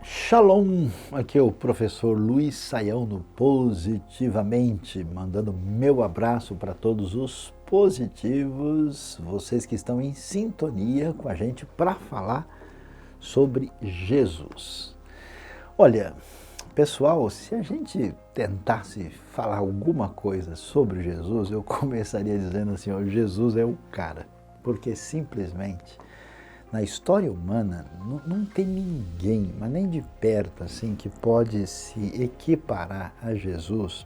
Shalom, aqui é o professor Luiz Saião no Positivamente, mandando meu abraço para todos os positivos, vocês que estão em sintonia com a gente para falar sobre Jesus. Olha, pessoal, se a gente tentasse falar alguma coisa sobre Jesus, eu começaria dizendo assim, ó, Jesus é o cara, porque simplesmente na história humana não tem ninguém, mas nem de perto, assim, que pode se equiparar a Jesus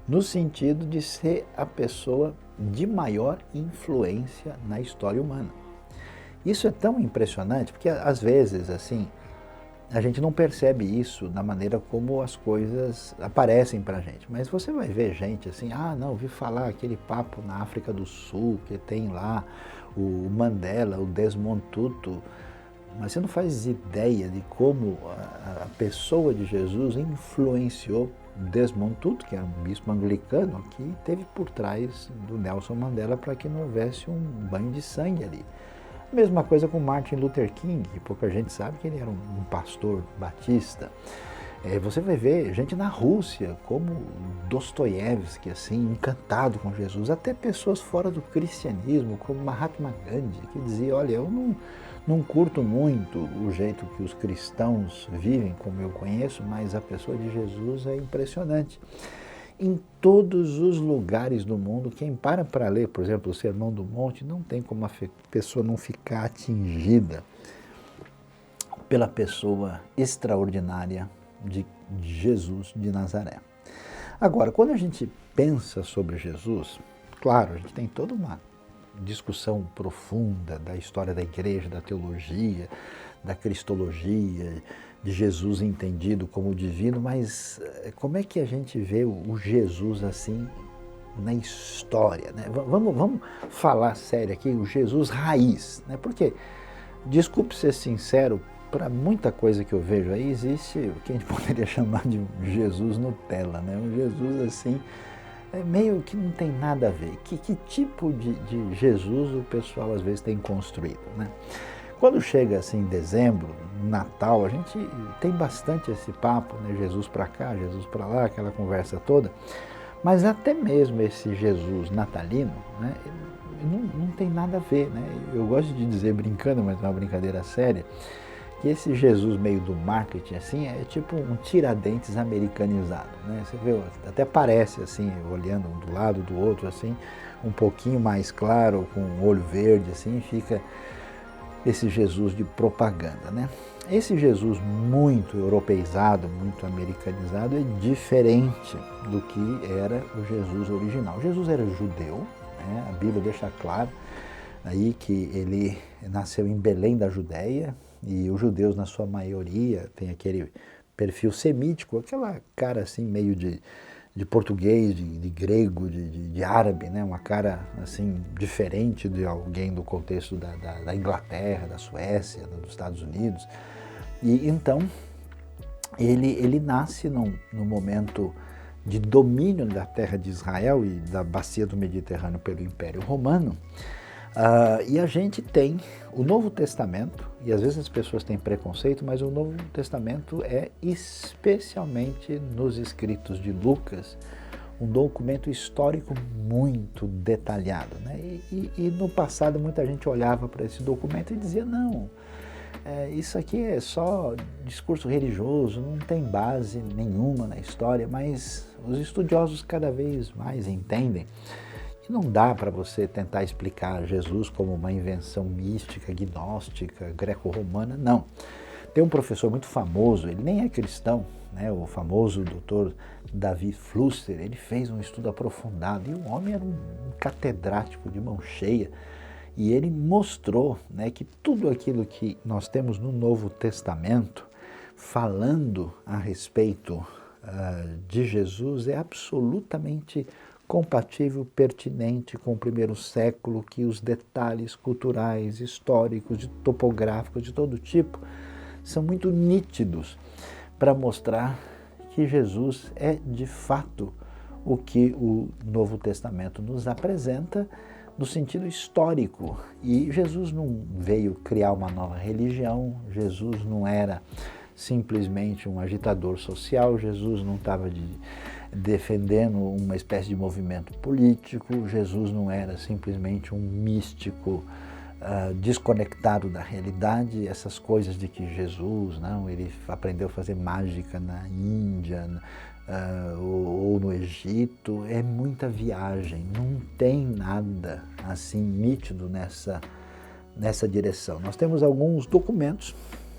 no sentido de ser a pessoa de maior influência na história humana. Isso é tão impressionante porque às vezes, assim, a gente não percebe isso na maneira como as coisas aparecem pra gente. Mas você vai ver gente assim, não, ouvi falar aquele papo na África do Sul, que tem lá o Mandela, o Desmond Tutu, mas você não faz ideia de como a pessoa de Jesus influenciou Desmond Tutu, que era um bispo anglicano, que teve por trás do Nelson Mandela para que não houvesse um banho de sangue ali. Mesma coisa com Martin Luther King, que pouca gente sabe que ele era um pastor batista. Você vai ver gente na Rússia, como Dostoiévski, assim, encantado com Jesus. Até pessoas fora do cristianismo, como Mahatma Gandhi, que dizia, olha, eu não curto muito o jeito que os cristãos vivem, como eu conheço, mas a pessoa de Jesus é impressionante. Em todos os lugares do mundo, quem para ler, por exemplo, o Sermão do Monte, não tem como a pessoa não ficar atingida pela pessoa extraordinária de Jesus de Nazaré. Agora, quando a gente pensa sobre Jesus, claro, a gente tem toda uma discussão profunda da história da igreja, da teologia, da cristologia, de Jesus entendido como divino, mas como é que a gente vê o Jesus assim na história, né? Vamos falar sério aqui, o Jesus raiz, né? Porque, desculpe ser sincero, para muita coisa que eu vejo aí, existe o que a gente poderia chamar de Jesus Nutella, né? Um Jesus assim, meio que não tem nada a ver. Que tipo de Jesus o pessoal às vezes tem construído, né? Quando chega assim em dezembro, Natal, a gente tem bastante esse papo, né? Jesus para cá, Jesus para lá, aquela conversa toda. Mas até mesmo esse Jesus natalino, né? Não tem nada a ver, né? Eu gosto de dizer brincando, mas é uma brincadeira séria, que esse Jesus meio do marketing assim é tipo um Tiradentes americanizado, né? Você vê, até parece assim, olhando um do lado do outro assim, um pouquinho mais claro, com o olho verde assim, fica esse Jesus de propaganda, né? Esse Jesus muito europeizado, muito americanizado, é diferente do que era o Jesus original. Jesus era judeu, né? A Bíblia deixa claro aí que ele nasceu em Belém da Judéia, e os judeus, na sua maioria, tem aquele perfil semítico, aquela cara assim meio de português, de grego, de árabe, né? Uma cara assim diferente de alguém do contexto da Inglaterra, da Suécia, dos Estados Unidos. E então ele nasce num momento de domínio da terra de Israel e da bacia do Mediterrâneo pelo Império Romano. E a gente tem o Novo Testamento, e às vezes as pessoas têm preconceito, mas o Novo Testamento é especialmente nos escritos de Lucas, um documento histórico muito detalhado, né? E no passado muita gente olhava para esse documento e dizia, não, isso aqui é só discurso religioso, não tem base nenhuma na história, mas os estudiosos cada vez mais entendem. Não dá para você tentar explicar Jesus como uma invenção mística, gnóstica, greco-romana, não. Tem um professor muito famoso, ele nem é cristão, né? O famoso Dr. David Flusser, ele fez um estudo aprofundado e o homem era um catedrático de mão cheia e ele mostrou, né, que tudo aquilo que nós temos no Novo Testamento falando a respeito de Jesus é absolutamente compatível, pertinente com o primeiro século, que os detalhes culturais, históricos, topográficos, de todo tipo, são muito nítidos para mostrar que Jesus é de fato o que o Novo Testamento nos apresenta no sentido histórico. E Jesus não veio criar uma nova religião, Jesus não era simplesmente um agitador social, Jesus não estava defendendo uma espécie de movimento político, Jesus não era simplesmente um místico desconectado da realidade, essas coisas de que Jesus, não, ele aprendeu a fazer mágica na Índia ou no Egito, é muita viagem, não tem nada assim nítido nessa direção. Nós temos alguns documentos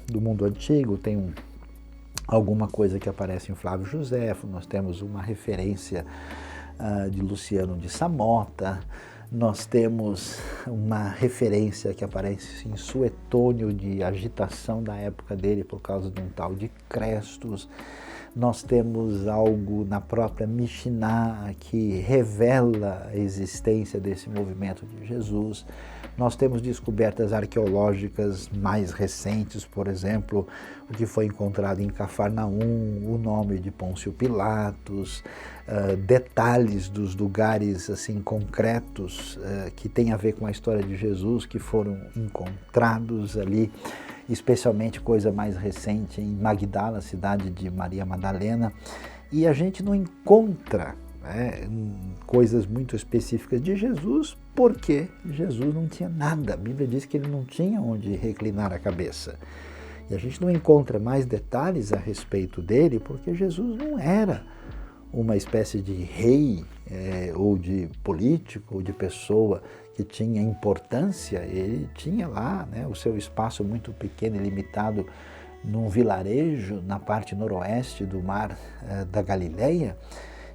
do mundo antigo, tem alguma coisa que aparece em Flávio Josefo, nós temos uma referência de Luciano de Samota, nós temos uma referência que aparece em Suetônio de agitação da época dele por causa de um tal de Crestos. Nós temos algo na própria Mishnah que revela a existência desse movimento de Jesus. Nós temos descobertas arqueológicas mais recentes, por exemplo, o que foi encontrado em Cafarnaum, o nome de Pôncio Pilatos, detalhes dos lugares assim concretos que têm a ver com a história de Jesus, que foram encontrados ali, especialmente coisa mais recente em Magdala, cidade de Maria Madalena, e a gente não encontra coisas muito específicas de Jesus, porque Jesus não tinha nada. A Bíblia diz que ele não tinha onde reclinar a cabeça. E a gente não encontra mais detalhes a respeito dele, porque Jesus não era uma espécie de rei, ou de político, ou de pessoa que tinha importância. Ele tinha lá o seu espaço muito pequeno e limitado num vilarejo na parte noroeste do mar da Galileia.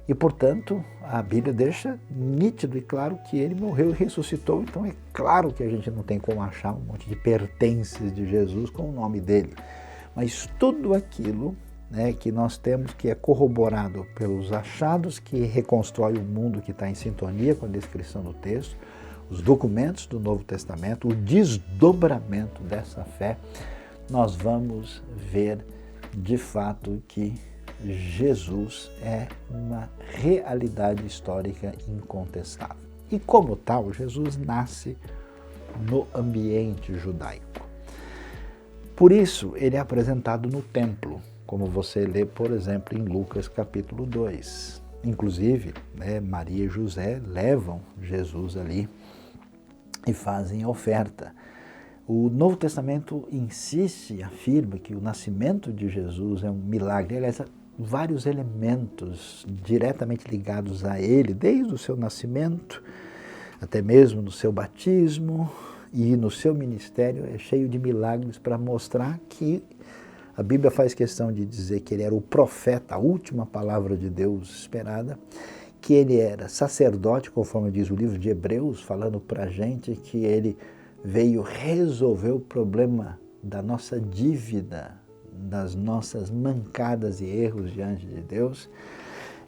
E, portanto, a Bíblia deixa nítido e claro que ele morreu e ressuscitou. Então é claro que a gente não tem como achar um monte de pertences de Jesus com o nome dele. Mas tudo aquilo que nós temos, que é corroborado pelos achados, que reconstrói o mundo que está em sintonia com a descrição do texto, os documentos do Novo Testamento, o desdobramento dessa fé, nós vamos ver de fato que Jesus é uma realidade histórica incontestável. E como tal, Jesus nasce no ambiente judaico. Por isso, ele é apresentado no templo, como você lê, por exemplo, em Lucas capítulo 2. Inclusive, Maria e José levam Jesus ali e fazem a oferta. O Novo Testamento insiste e afirma que o nascimento de Jesus é um milagre. Aliás, vários elementos diretamente ligados a ele, desde o seu nascimento, até mesmo no seu batismo e no seu ministério, é cheio de milagres para mostrar que a Bíblia faz questão de dizer que ele era o profeta, a última palavra de Deus esperada, que ele era sacerdote, conforme diz o livro de Hebreus, falando para a gente que ele veio resolver o problema da nossa dívida, das nossas mancadas e erros diante de Deus,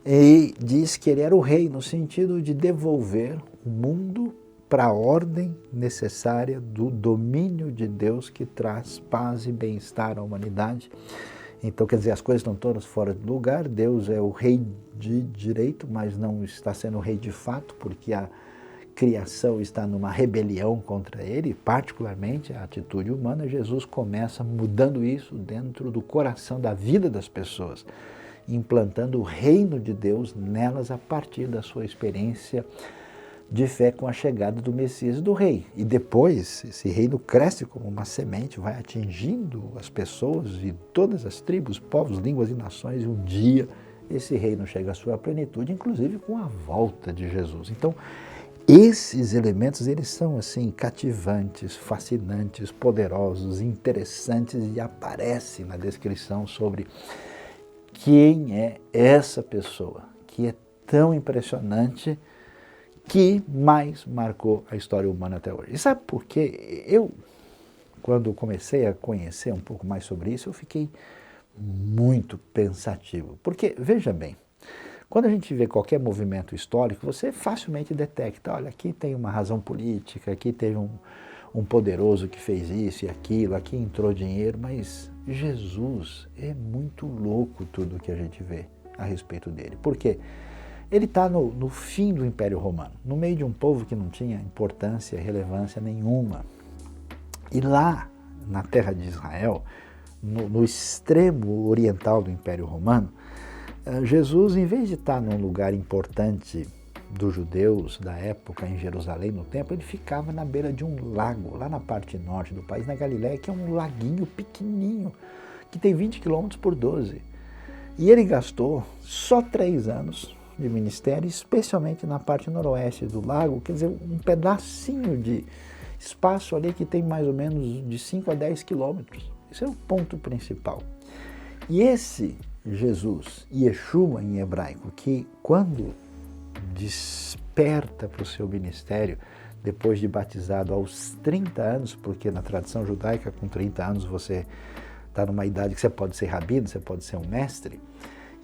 e diz que ele era o rei no sentido de devolver o mundo para a ordem necessária do domínio de Deus que traz paz e bem-estar à humanidade. Então, quer dizer, as coisas estão todas fora de lugar, Deus é o rei de direito, mas não está sendo o rei de fato, porque a criação está numa rebelião contra ele, particularmente a atitude humana. Jesus começa mudando isso dentro do coração da vida das pessoas, implantando o reino de Deus nelas a partir da sua experiência de fé com a chegada do Messias e do Rei. E depois, esse reino cresce como uma semente, vai atingindo as pessoas de todas as tribos, povos, línguas e nações, e um dia esse reino chega à sua plenitude, inclusive com a volta de Jesus. Então, esses elementos, eles são assim cativantes, fascinantes, poderosos, interessantes, e aparecem na descrição sobre quem é essa pessoa que é tão impressionante, que mais marcou a história humana até hoje. E sabe por quê? Eu, quando comecei a conhecer um pouco mais sobre isso, eu fiquei muito pensativo. Porque, veja bem, quando a gente vê qualquer movimento histórico, você facilmente detecta, olha, aqui tem uma razão política, aqui teve um poderoso que fez isso e aquilo, aqui entrou dinheiro, mas Jesus é muito louco tudo que a gente vê a respeito dele. Por quê? Ele está no fim do Império Romano, no meio de um povo que não tinha importância, relevância nenhuma. E lá, na terra de Israel, no extremo oriental do Império Romano, Jesus, em vez de estar num lugar importante dos judeus da época, em Jerusalém, no templo, ele ficava na beira de um lago, lá na parte norte do país, na Galiléia, que é um laguinho pequenininho, que tem 20 quilômetros por 12. E ele gastou só 3 anos de ministério, especialmente na parte noroeste do lago, quer dizer, um pedacinho de espaço ali que tem mais ou menos de 5 a 10 quilômetros. Esse é o ponto principal. E esse Jesus, Yeshua em hebraico, que quando desperta para o seu ministério, depois de batizado aos 30 anos, porque na tradição judaica, com 30 anos você está numa idade que você pode ser rabino, você pode ser um mestre,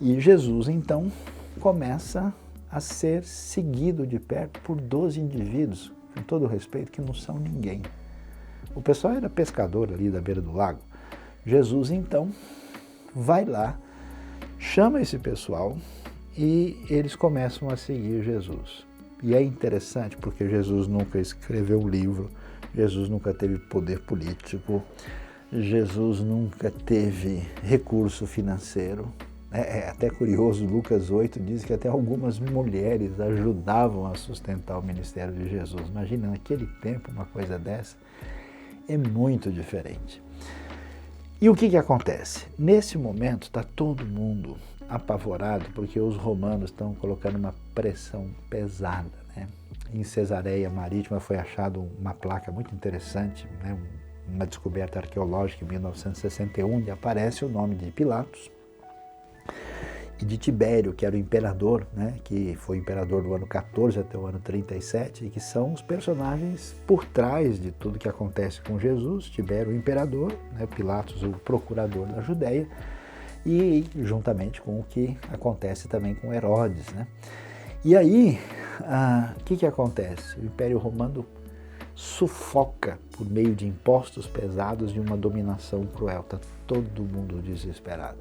e Jesus então começa a ser seguido de perto por 12 indivíduos, com todo respeito, que não são ninguém. O pessoal era pescador ali da beira do lago. Jesus então vai lá, chama esse pessoal e eles começam a seguir Jesus. E é interessante porque Jesus nunca escreveu um livro, Jesus nunca teve poder político, Jesus nunca teve recurso financeiro. É até curioso, Lucas 8 diz que até algumas mulheres ajudavam a sustentar o ministério de Jesus. Imagina, naquele tempo, uma coisa dessa é muito diferente. E o que acontece? Nesse momento está todo mundo apavorado porque os romanos estão colocando uma pressão pesada, né? Em Cesareia Marítima foi achada uma placa muito interessante, né? Uma descoberta arqueológica em 1961, onde aparece o nome de Pilatos e de Tibério, que era o imperador, né? Que foi imperador do ano 14 até o ano 37, e que são os personagens por trás de tudo que acontece com Jesus. Tibério, o imperador, né? Pilatos, o procurador da Judéia, e juntamente com o que acontece também com Herodes, né? E aí, o que acontece? O Império Romano sufoca por meio de impostos pesados e uma dominação cruel. Está todo mundo desesperado.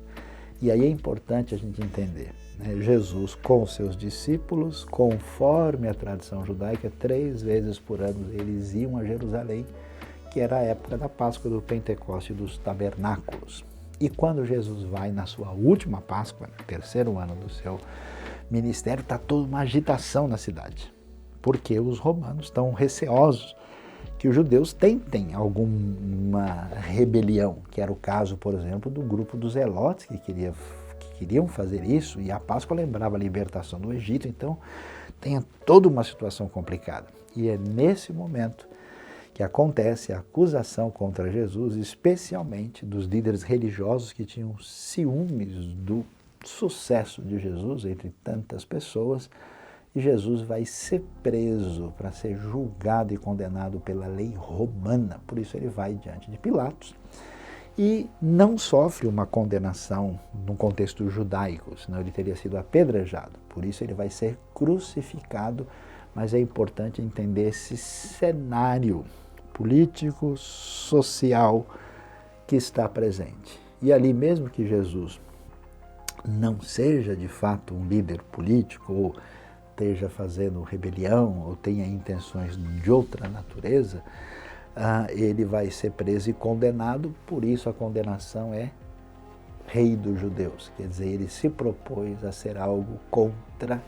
E aí é importante a gente entender, né? Jesus com os seus discípulos, conforme a tradição judaica, 3 vezes por ano eles iam a Jerusalém, que era a época da Páscoa, do Pentecoste e dos tabernáculos. E quando Jesus vai na sua última Páscoa, no 3º ano do seu ministério, está toda uma agitação na cidade, porque os romanos estão receosos que os judeus tentem alguma rebelião, que era o caso, por exemplo, do grupo dos Zelotes, que queriam fazer isso, e a Páscoa lembrava a libertação do Egito, então tem toda uma situação complicada. E é nesse momento que acontece a acusação contra Jesus, especialmente dos líderes religiosos que tinham ciúmes do sucesso de Jesus entre tantas pessoas, e Jesus vai ser preso para ser julgado e condenado pela lei romana. Por isso ele vai diante de Pilatos e não sofre uma condenação no contexto judaico, senão ele teria sido apedrejado. Por isso ele vai ser crucificado, mas é importante entender esse cenário político, social que está presente. E ali, mesmo que Jesus não seja de fato um líder político, ou esteja fazendo rebelião, ou tenha intenções de outra natureza, ele vai ser preso e condenado. Por isso a condenação é rei dos judeus, quer dizer, ele se propôs a ser algo contra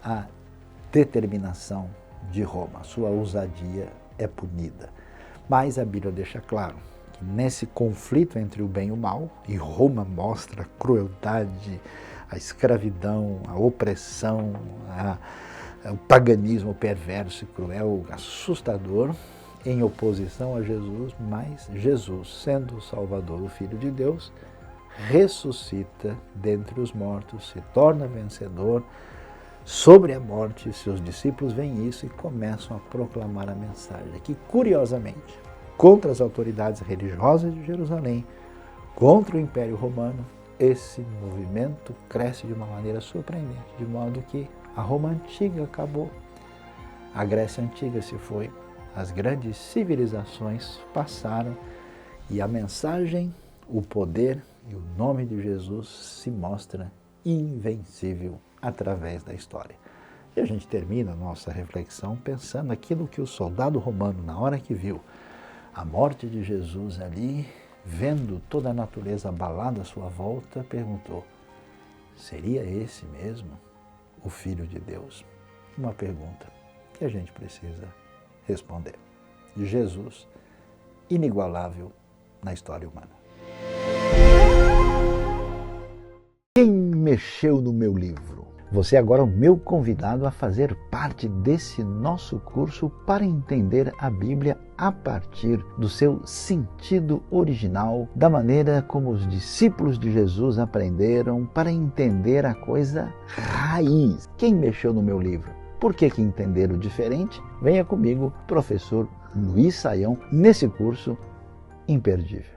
a determinação de Roma. Sua ousadia é punida. Mas a Bíblia deixa claro que nesse conflito entre o bem e o mal, e Roma mostra a crueldade, a escravidão, a opressão, o paganismo perverso e cruel, assustador, em oposição a Jesus, mas Jesus, sendo o Salvador, o Filho de Deus, ressuscita dentre os mortos, se torna vencedor sobre a morte. Seus discípulos veem isso e começam a proclamar a mensagem, que curiosamente, contra as autoridades religiosas de Jerusalém, contra o Império Romano, esse movimento cresce de uma maneira surpreendente, de modo que a Roma antiga acabou, a Grécia antiga se foi, as grandes civilizações passaram e a mensagem, o poder e o nome de Jesus se mostra invencível através da história. E a gente termina a nossa reflexão pensando aquilo que o soldado romano, na hora que viu a morte de Jesus ali, vendo toda a natureza abalada à sua volta, perguntou: seria esse mesmo o Filho de Deus? Uma pergunta que a gente precisa responder. Jesus, inigualável na história humana. Quem mexeu no meu livro? Você agora é o meu convidado a fazer parte desse nosso curso para entender a Bíblia a partir do seu sentido original, da maneira como os discípulos de Jesus aprenderam, para entender a coisa raiz. Quem mexeu no meu livro? Por que entenderam diferente? Venha comigo, professor Luiz Saião, nesse curso imperdível.